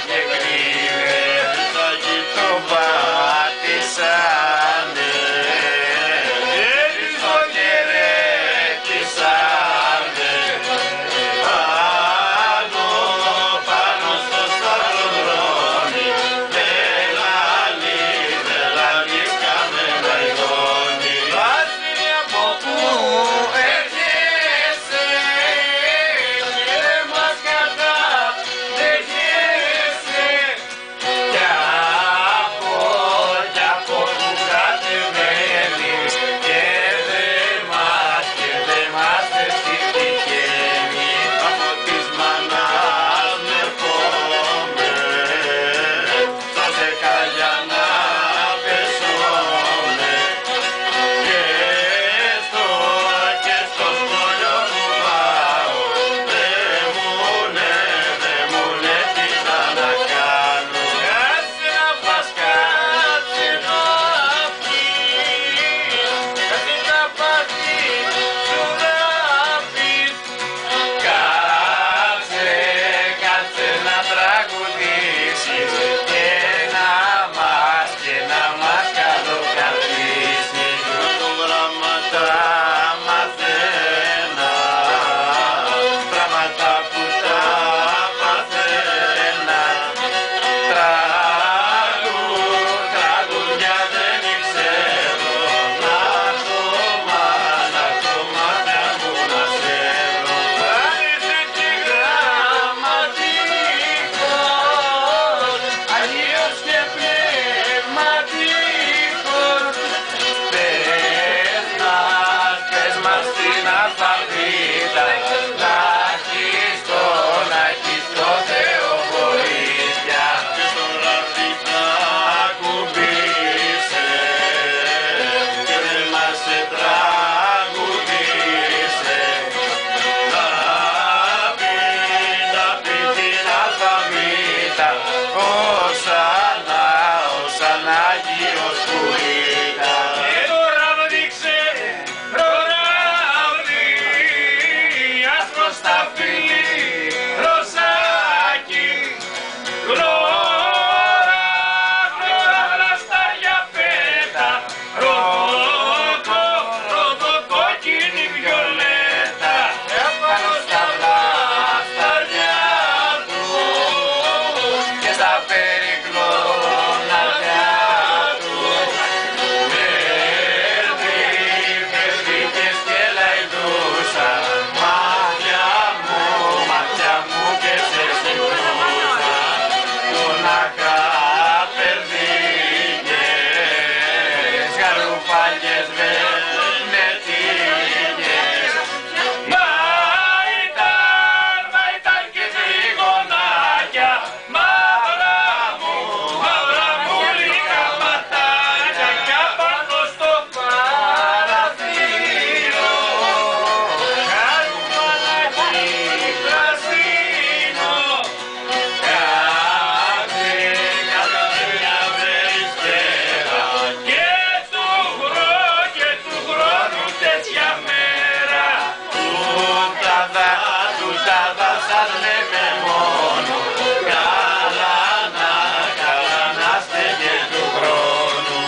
και κρύβε το γητό πάτησανε και το χαιρέτησανε πάνω στο σταυροδρόμι δελαλή καμένα ειδώνει βάζει από πού έρχεσαι και δεν μας καταδέχεσαι κι από που κατεβαίνεις και δεν μας εσύ τυχαίνει από της μανάς με φόμε στα δεκαλιά να πεσώνε και στο σχολείο που πάω δεν μου λέ τι θα να κάνω κάτσε να πας κάτσε να πεις κάτσε να πας σου να πεις κάτσε να τραγουδήσεις και να μας καλοκαρδίσεις το γράμματα μαθαίνα πράγματα που τα παθαίνα τραγουδιά δεν ξέρω να το μάτια μου να ξέρω άρεσε και γραμματικός Αγίος και πνευματικός πες μας την αλφαβήτα να έχεις το Θεό βοήθεια και στο γραφή θα ακουμπήσε και δεν μας σε τραγουδήσε να πει την αλφαβήτα όσαν Άγιος που ήταν το ράβδιξε ροράβδι άσπρο σταφύλι ροζάκι γλώρα βλαστάρια πέτα ροδοκόκκινη βιολέτα πάνω στα βλαστάρια του και στα περικλώναρια του περδίκες και λαϊδούσα μάτια μου και σε συγκρούσα μονάχα περδίκες γαρουφάλιες βενετίνιες μα ήταν και τριγωνάκια μαύρα μου λίγα ματάκια κι απάνω στο παραθύρο χαρούμαλάκι πρασίνο κάθε μια βεριστέρα και του χρόνου τέτοια μέρα του ταδά σας λέμε μόνο καλά να είστε και του χρόνου